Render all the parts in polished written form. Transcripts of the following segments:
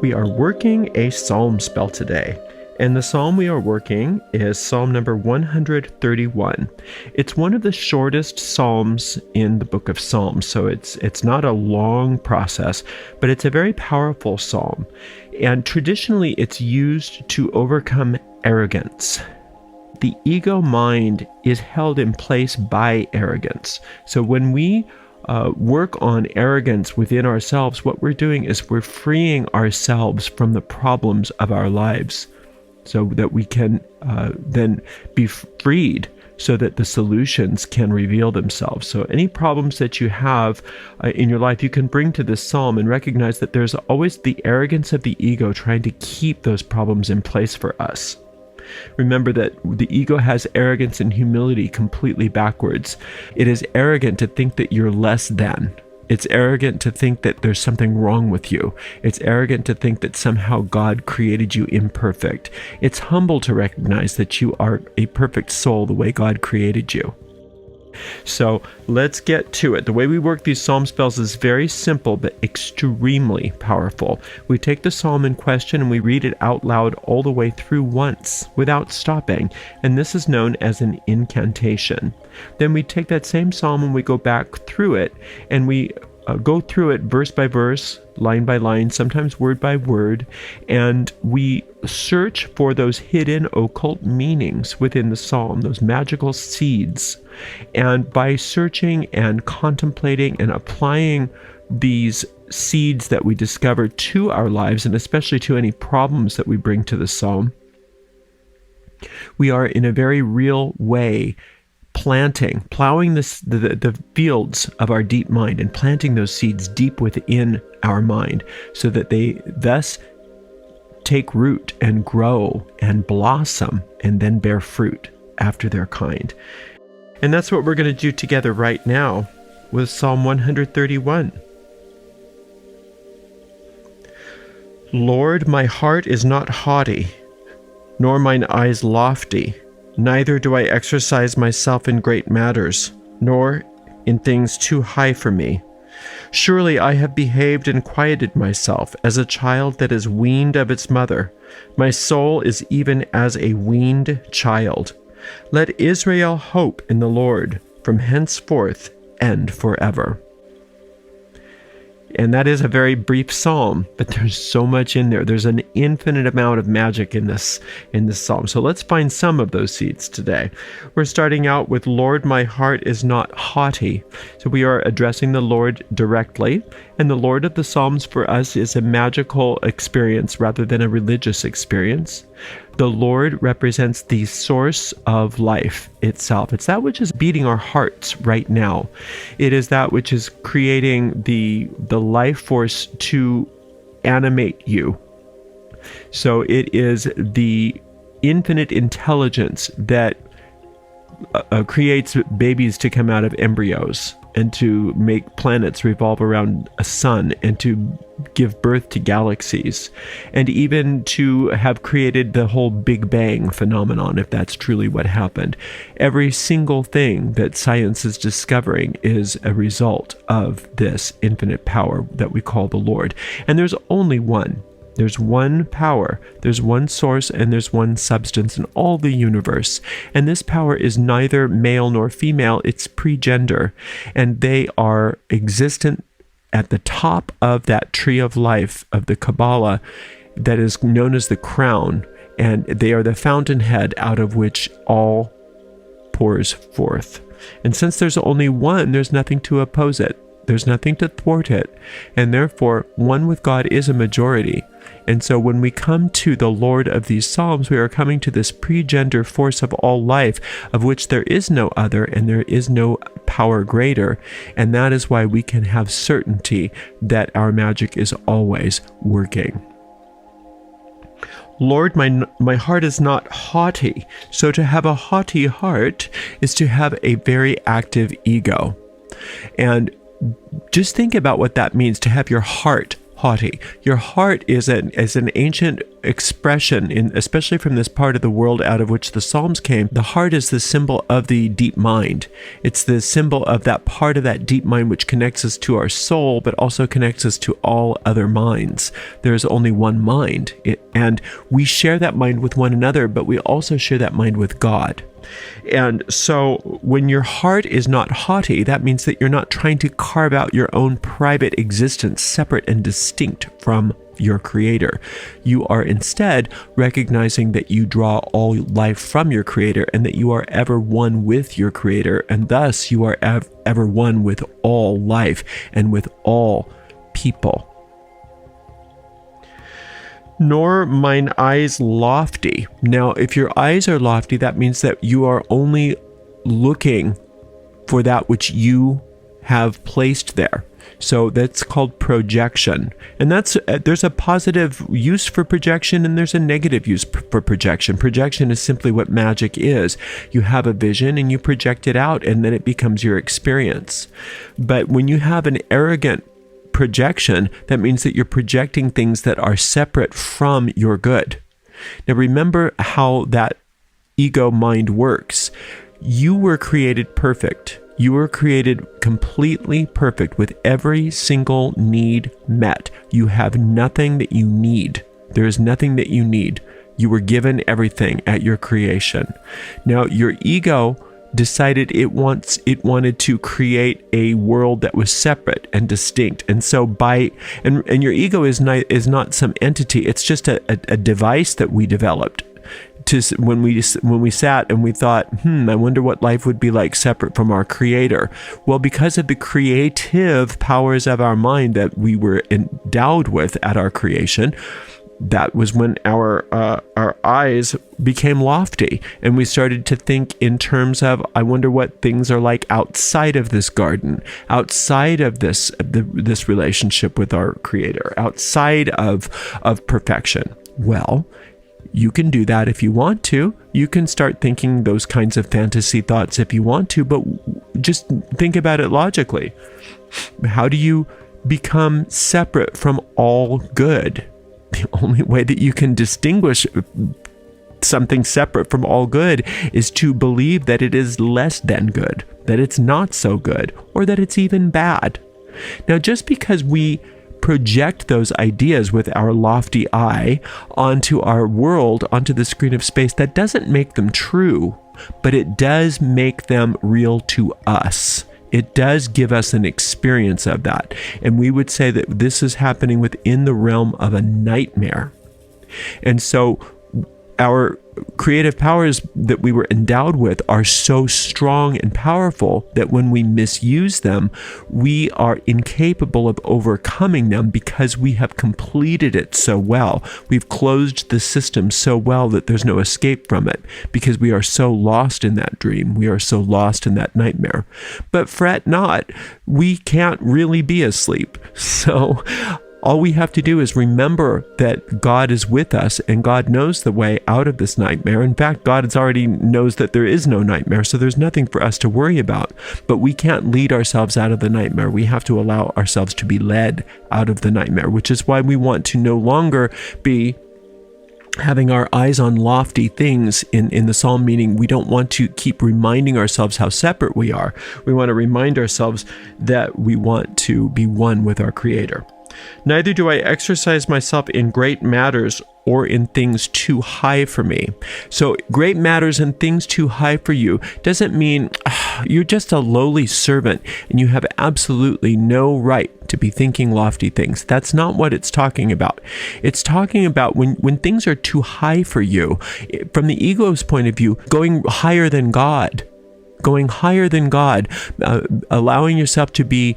We are working a psalm spell today, and the psalm we are working is Psalm number 131. It's one of the shortest psalms in the book of Psalms, so it's not a long process, but it's a very powerful psalm, and traditionally it's used to overcome arrogance. The ego mind is held in place by arrogance. So when we work on arrogance within ourselves, what we're doing is we're freeing ourselves from the problems of our lives so that we can then be freed so that the solutions can reveal themselves. So any problems that you have in your life, you can bring to this psalm and recognize that there's always the arrogance of the ego trying to keep those problems in place for us. Remember that the ego has arrogance and humility completely backwards. It is arrogant to think that you're less than. It's arrogant to think that there's something wrong with you. It's arrogant to think that somehow God created you imperfect. It's humble to recognize that you are a perfect soul the way God created you. So let's get to it. The way we work these psalm spells is very simple but extremely powerful. We take the psalm in question and we read it out loud all the way through once without stopping, and this is known as an incantation. Then we take that same psalm and we go back through it, and we go through it verse by verse, line by line, sometimes word by word, and we search for those hidden occult meanings within the psalm, those magical seeds. And by searching and contemplating and applying these seeds that we discover to our lives, and especially to any problems that we bring to the psalm, we are in a very real way plowing the fields of our deep mind and planting those seeds deep within our mind so that they thus take root and grow and blossom and then bear fruit after their kind. And that's what we're going to do together right now with Psalm 131. Lord, my heart is not haughty, nor mine eyes lofty. Neither do I exercise myself in great matters, nor in things too high for me. Surely I have behaved and quieted myself as a child that is weaned of its mother. My soul is even as a weaned child. Let Israel hope in the Lord from henceforth and forever. And that is a very brief psalm, but there's so much in there. There's an infinite amount of magic in this psalm. So let's find some of those seeds today. We're starting out with, Lord, my heart is not haughty. So we are addressing the Lord directly. And the Lord of the Psalms for us is a magical experience rather than a religious experience. The Lord represents the source of life itself. It's that which is beating our hearts right now. It is that which is creating the life force to animate you. So it is the infinite intelligence that creates babies to come out of embryos and to make planets revolve around a sun and to give birth to galaxies, and even to have created the whole Big Bang phenomenon, if that's truly what happened. Every single thing that science is discovering is a result of this infinite power that we call the Lord. And there's only one. There's one power, there's one source, and there's one substance in all the universe. And this power is neither male nor female, it's pre-gender. And they are existent at the top of that tree of life of the Kabbalah that is known as the crown. And they are the fountainhead out of which all pours forth. And since there's only one, there's nothing to oppose it. There's nothing to thwart it, and therefore one with God is a majority. And so when we come to the Lord of these Psalms, we are coming to this pre-gender force of all life, of which there is no other and there is no power greater, and that is why we can have certainty that our magic is always working. Lord, my heart is not haughty. So to have a haughty heart is to have a very active ego. And just think about what that means, to have your heart haughty. Your heart is an ancient expression, especially from this part of the world out of which the Psalms came. The heart is the symbol of the deep mind. It's the symbol of that part of that deep mind which connects us to our soul, but also connects us to all other minds. There is only one mind, and we share that mind with one another, but we also share that mind with God. And so when your heart is not haughty, that means that you're not trying to carve out your own private existence separate and distinct from your Creator. You are instead recognizing that you draw all life from your Creator and that you are ever one with your Creator, and thus you are ever one with all life and with all people. Nor mine eyes lofty. Now, if your eyes are lofty, that means that you are only looking for that which you have placed there. So that's called projection. And there's a positive use for projection and there's a negative use for projection. Projection is simply what magic is. You have a vision and you project it out and then it becomes your experience. But when you have an arrogant projection, that means that you're projecting things that are separate from your good. Now remember how that ego mind works. You were created perfect. You were created completely perfect with every single need met. You have nothing that you need. There is nothing that you need. You were given everything at your creation. Now your ego decided it wanted to create a world that was separate and distinct, and so and your ego is not some entity. It's just a device that we developed when we sat and we thought, I wonder what life would be like separate from our Creator. Well, because of the creative powers of our mind that we were endowed with at our creation, that was when our eyes became lofty and we started to think in terms of, I wonder what things are like outside of this garden, outside of this relationship with our Creator, outside of perfection. Well, you can do that if you want to. You can start thinking those kinds of fantasy thoughts if you want to, but just think about it logically. How do you become separate from all good? The only way that you can distinguish something separate from all good is to believe that it is less than good, that it's not so good, or that it's even bad. Now, just because we project those ideas with our lofty eye onto our world, onto the screen of space, that doesn't make them true, but it does make them real to us. It does give us an experience of that. And we would say that this is happening within the realm of a nightmare. And so our creative powers that we were endowed with are so strong and powerful that when we misuse them, we are incapable of overcoming them because we have completed it so well. We've closed the system so well that there's no escape from it because we are so lost in that dream. We are so lost in that nightmare. But fret not, we can't really be asleep. So all we have to do is remember that God is with us and God knows the way out of this nightmare. In fact, God already knows that there is no nightmare, so there's nothing for us to worry about. But we can't lead ourselves out of the nightmare. We have to allow ourselves to be led out of the nightmare, which is why we want to no longer be having our eyes on lofty things in the psalm, meaning we don't want to keep reminding ourselves how separate we are. We want to remind ourselves that we want to be one with our Creator. Neither do I exercise myself in great matters or in things too high for me. So great matters and things too high for you doesn't mean you're just a lowly servant and you have absolutely no right to be thinking lofty things. That's not what it's talking about. It's talking about when things are too high for you, from the ego's point of view, going higher than God, allowing yourself to be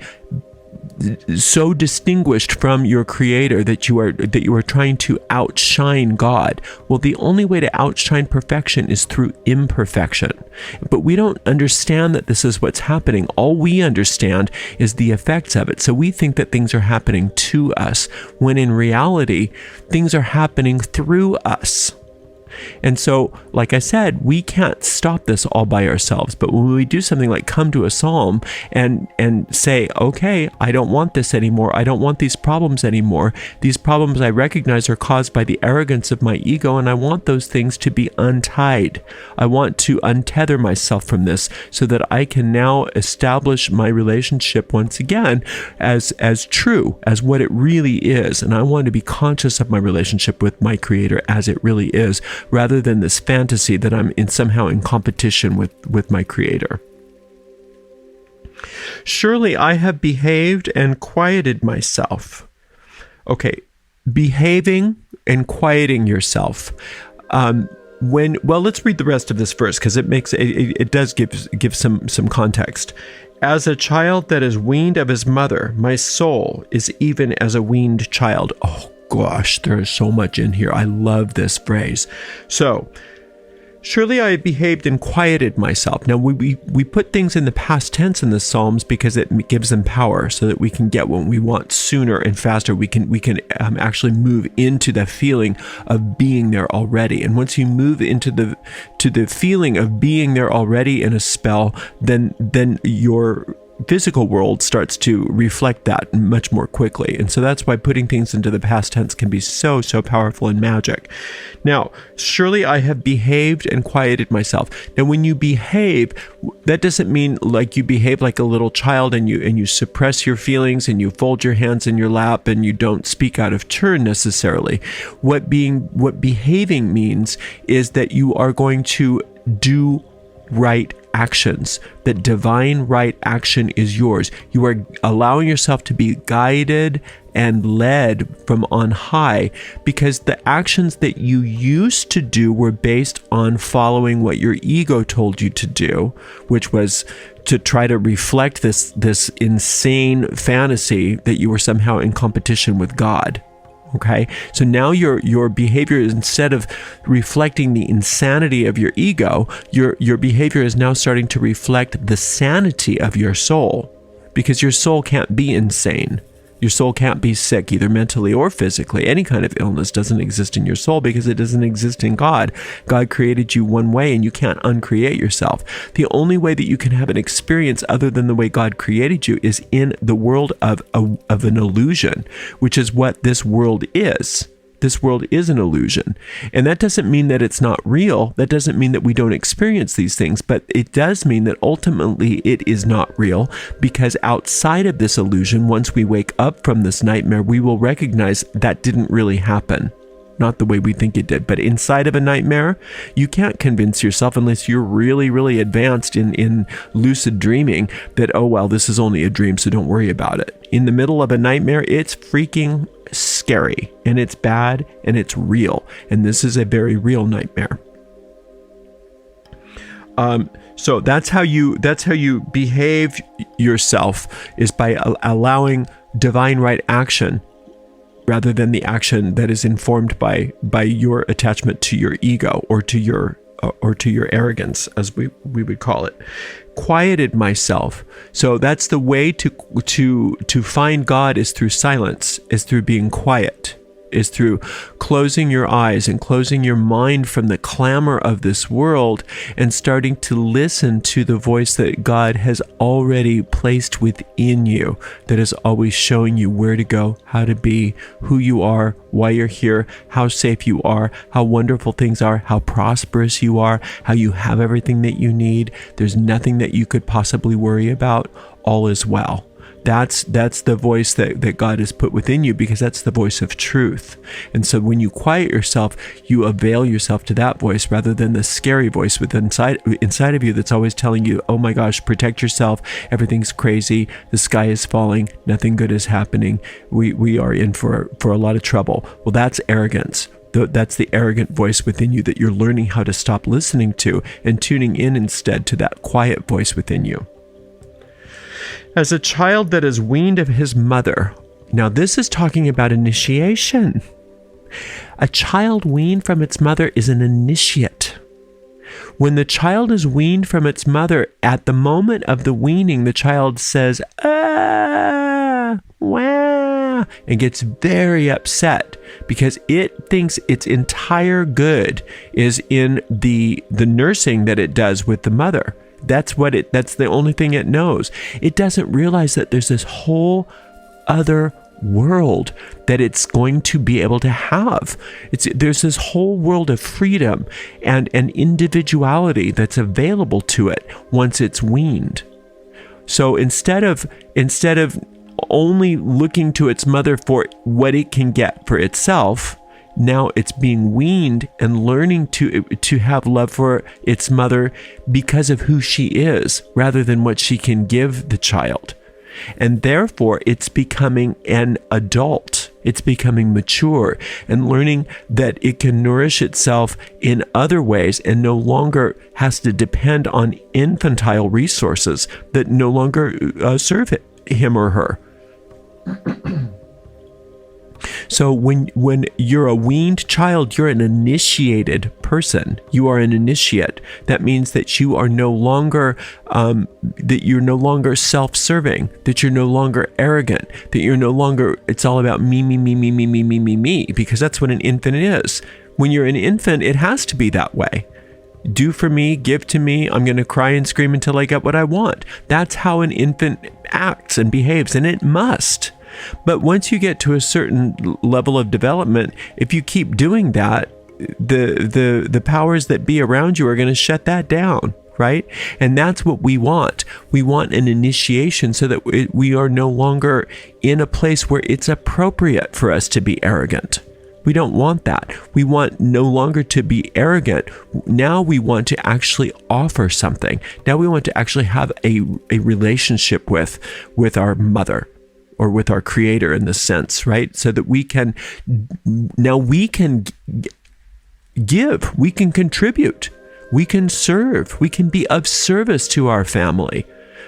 so distinguished from your Creator that you are trying to outshine God. Well, the only way to outshine perfection is through imperfection. But we don't understand that this is what's happening. All we understand is the effects of it. So we think that things are happening to us, when in reality, things are happening through us. And so, like I said, we can't stop this all by ourselves. But when we do something like come to a psalm and say, okay, I don't want this anymore. I don't want these problems anymore. These problems I recognize are caused by the arrogance of my ego, and I want those things to be untied. I want to untether myself from this so that I can now establish my relationship once again as true, as what it really is. And I want to be conscious of my relationship with my Creator as it really is, rather than this fantasy that I'm somehow in competition with my Creator. Surely I have behaved and quieted myself. Okay, behaving and quieting yourself. Let's read the rest of this verse, because it does give some context. As a child that is weaned of his mother, my soul is even as a weaned child. Oh gosh, there is so much in here. I love this phrase. So, surely I behaved and quieted myself. Now, we put things in the past tense in the Psalms because it gives them power, so that we can get what we want sooner and faster. We can actually move into the feeling of being there already. And once you move into the feeling of being there already in a spell, then your physical world starts to reflect that much more quickly. And so that's why putting things into the past tense can be so powerful in magic. Now, surely I have behaved and quieted myself. Now, when you behave, that doesn't mean like you behave like a little child and you suppress your feelings and you fold your hands in your lap and you don't speak out of turn necessarily. What behaving means is that you are going to do right actions, that divine right action is yours. You are allowing yourself to be guided and led from on high, because the actions that you used to do were based on following what your ego told you to do, which was to try to reflect this insane fantasy that you were somehow in competition with God. Okay, so now your behavior, instead of reflecting the insanity of your ego, your behavior is now starting to reflect the sanity of your soul, because your soul can't be insane. Your soul can't be sick, either mentally or physically. Any kind of illness doesn't exist in your soul because it doesn't exist in God. God created you one way and you can't uncreate yourself. The only way that you can have an experience other than the way God created you is in the world of an illusion, which is what this world is. This world is an illusion. And that doesn't mean that it's not real. That doesn't mean that we don't experience these things, but it does mean that ultimately it is not real, because outside of this illusion, once we wake up from this nightmare, we will recognize that didn't really happen. Not the way we think it did. But inside of a nightmare, you can't convince yourself, unless you're really, really advanced in lucid dreaming, that, oh, well, this is only a dream, so don't worry about it. In the middle of a nightmare, it's freaking scary, and it's bad, and it's real. And this is a very real nightmare. So that's how you behave yourself, is by allowing divine right action, rather than the action that is informed by your attachment to your ego or to your arrogance, as we would call it. Quieted myself. So that's the way to find God, is through silence, is through being quiet, is through closing your eyes and closing your mind from the clamor of this world and starting to listen to the voice that God has already placed within you, that is always showing you where to go, how to be, who you are, why you're here, how safe you are, how wonderful things are, how prosperous you are, how you have everything that you need. There's nothing that you could possibly worry about. All is well. That's the voice that God has put within you, because that's the voice of truth. And so when you quiet yourself, you avail yourself to that voice, rather than the scary voice inside of you that's always telling you, oh my gosh, protect yourself, everything's crazy, the sky is falling, nothing good is happening, we are in for a lot of trouble. Well, that's arrogance. That's the arrogant voice within you that you're learning how to stop listening to and tuning in instead to that quiet voice within you. As a child that is weaned of his mother. Now, this is talking about initiation. A child weaned from its mother is an initiate. When the child is weaned from its mother, at the moment of the weaning, the child says, ah, wow. and gets very upset because it thinks its entire good is in the nursing that it does with the mother. That's the only thing it knows. It doesn't realize that there's this whole other world that it's going to be able to have. There's this whole world of freedom and individuality that's available to it once it's weaned. So instead of only looking to its mother for what it can get for itself, now it's being weaned and learning to have love for its mother because of who she is, rather than what she can give the child. And therefore, it's becoming an adult. It's becoming mature and learning that it can nourish itself in other ways and no longer has to depend on infantile resources that no longer serve him or her. So when you're a weaned child, you're an initiated person. You are an initiate. That means that you are no longer self-serving, that you're no longer arrogant, that you're no longer, it's all about me, because that's what an infant is. When you're an infant, it has to be that way. Do for me, give to me, I'm going to cry and scream until I get what I want. That's how an infant acts and behaves, and it must. But once you get to a certain level of development, if you keep doing that, the powers that be around you are going to shut that down, right? And that's what we want. We want an initiation so that we are no longer in a place where it's appropriate for us to be arrogant. We don't want that. We want no longer to be arrogant. Now we want to actually offer something. Now we want to actually have a relationship with our mother, or with our creator in this sense, right? So that we can give, we can contribute, we can serve, we can be of service to our family,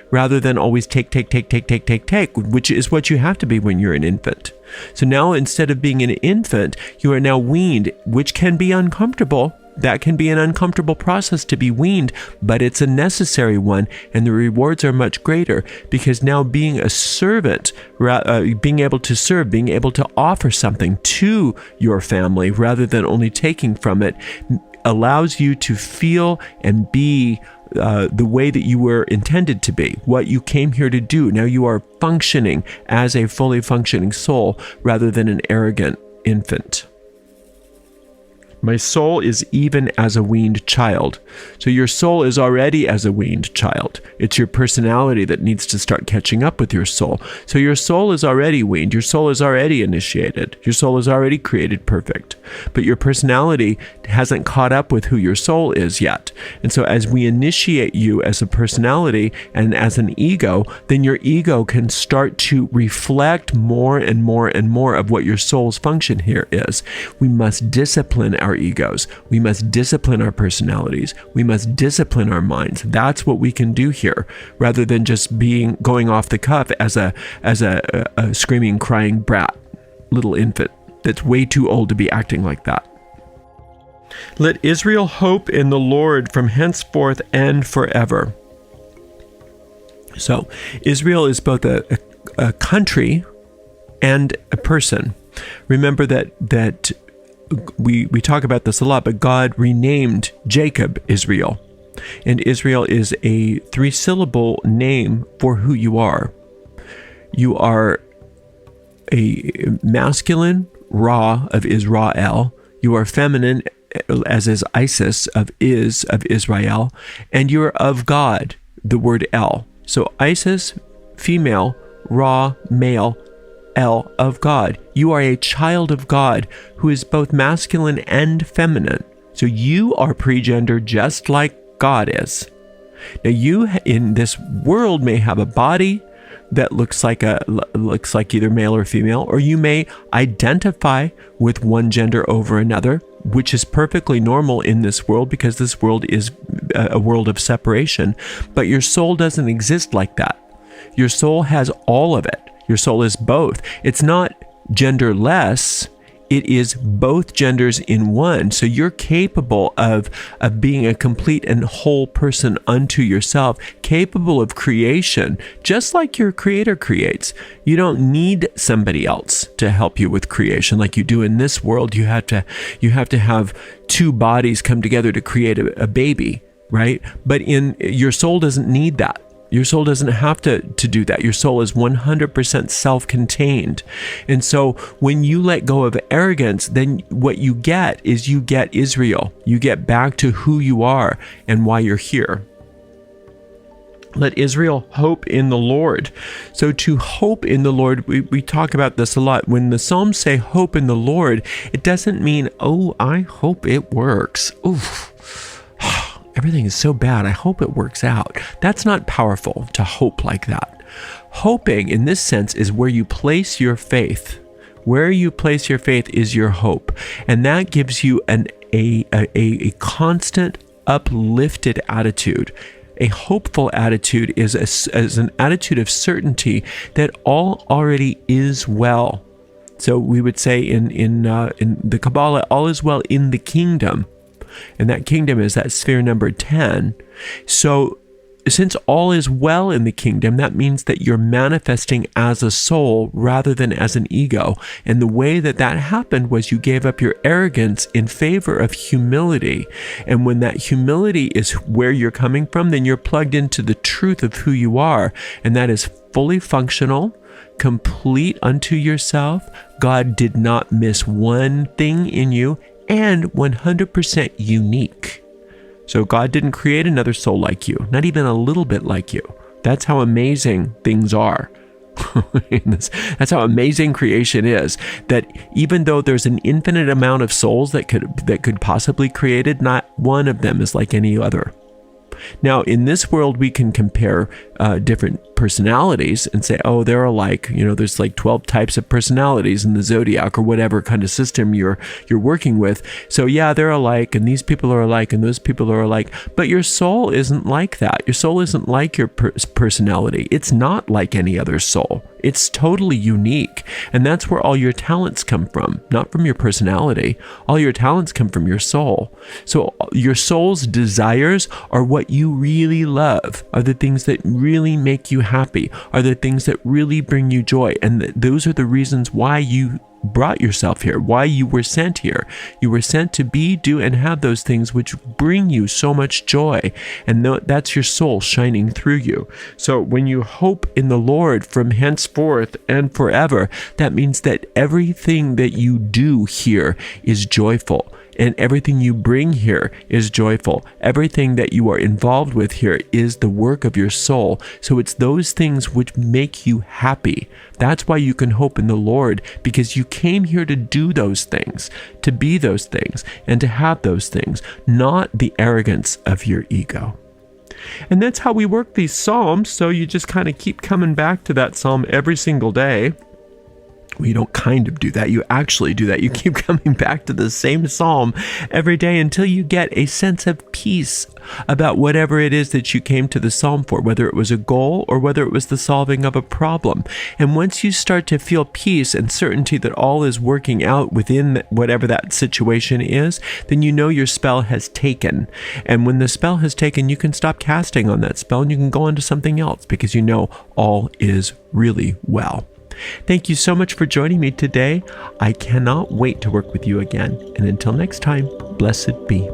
rather than always take, which is what you have to be when you're an infant. So now, instead of being an infant, you are now weaned, which can be uncomfortable. That can be an uncomfortable process to be weaned, but it's a necessary one, and the rewards are much greater, because now being a servant, being able to serve, being able to offer something to your family rather than only taking from it, allows you to feel and be the way that you were intended to be, what you came here to do. Now you are functioning as a fully functioning soul rather than an arrogant infant. My soul is even as a weaned child. So your soul is already as a weaned child. It's your personality that needs to start catching up with your soul. So your soul is already weaned. Your soul is already initiated. Your soul is already created perfect. But your personality hasn't caught up with who your soul is yet. And so as we initiate you as a personality and as an ego, then your ego can start to reflect more and more and more of what your soul's function here is. We must discipline our egos. We must discipline our personalities. We must discipline our minds. That's what we can do here, rather than just going off the cuff as a screaming, crying brat, little infant that's way too old to be acting like that. Let Israel hope in the Lord from henceforth and forever. So Israel is both a country and a person. Remember that we talk about this a lot, but God renamed Jacob Israel. And Israel is a 3-syllable name for who you are. You are a masculine, Ra of Israel. You are feminine, as is Isis of Israel. And you are of God, the word El. So Isis, female, Ra, male, El, of God. You are a child of God who is both masculine and feminine. So you are pre-gendered just like God is. Now you in this world may have a body that looks like either male or female, or you may identify with one gender over another, which is perfectly normal in this world because this world is a world of separation. But your soul doesn't exist like that. Your soul has all of it. Your soul is both. It's not genderless. it is both genders in one. So you're capable of being a complete and whole person unto yourself, capable of creation, just like your creator creates. You don't need somebody else to help you with creation like you do in this world. You have to have two bodies come together to create a baby, right? But your soul doesn't need that. Your soul doesn't have to do that. Your soul is 100% self-contained. And so when you let go of arrogance, then what you get is you get Israel. You get back to who you are and why you're here. Let Israel hope in the Lord. So to hope in the Lord, we talk about this a lot. When the Psalms say hope in the Lord, it doesn't mean, oh, I hope it works. Oof. Everything is so bad. I hope it works out. That's not powerful to hope like that. Hoping in this sense is where you place your faith. Where you place your faith is your hope. And that gives you a constant uplifted attitude. A hopeful attitude is an attitude of certainty that all already is well. So we would say in the Kabbalah, all is well in the kingdom. And that kingdom is that sphere number 10. So since all is well in the kingdom, that means that you're manifesting as a soul rather than as an ego. And the way that happened was you gave up your arrogance in favor of humility. And when that humility is where you're coming from, then you're plugged into the truth of who you are. And that is fully functional, complete unto yourself. God did not miss one thing in you, and 100% unique. So God didn't create another soul like you, not even a little bit like you. That's how amazing things are. That's how amazing creation is, that even though there's an infinite amount of souls that could possibly created, not one of them is like any other. Now, in this world, we can compare different personalities and say, oh, they're alike. There's like 12 types of personalities in the zodiac or whatever kind of system you're working with. So yeah, they're alike, and these people are alike, and those people are alike. But your soul isn't like that. Your soul isn't like your personality. It's not like any other soul. It's totally unique. And that's where all your talents come from, not from your personality. All your talents come from your soul. So your soul's desires are what you really love, are the things that really make you happy, are the things that really bring you joy. And those are the reasons why you brought yourself here, why you were sent here. You were sent to be, do, and have those things which bring you so much joy. And that's your soul shining through you. So when you hope in the Lord from henceforth and forever, that means that everything that you do here is joyful. And everything you bring here is joyful. Everything that you are involved with here is the work of your soul. So it's those things which make you happy. That's why you can hope in the Lord, because you came here to do those things, to be those things, and to have those things, not the arrogance of your ego. And that's how we work these Psalms. So you just kind of keep coming back to that Psalm every single day. Well, you don't kind of do that. You actually do that. You keep coming back to the same psalm every day until you get a sense of peace about whatever it is that you came to the psalm for, whether it was a goal or whether it was the solving of a problem. And once you start to feel peace and certainty that all is working out within whatever that situation is, then you know your spell has taken. And when the spell has taken, you can stop casting on that spell and you can go on to something else because you know all is really well. Thank you so much for joining me today. I cannot wait to work with you again. And until next time, blessed be.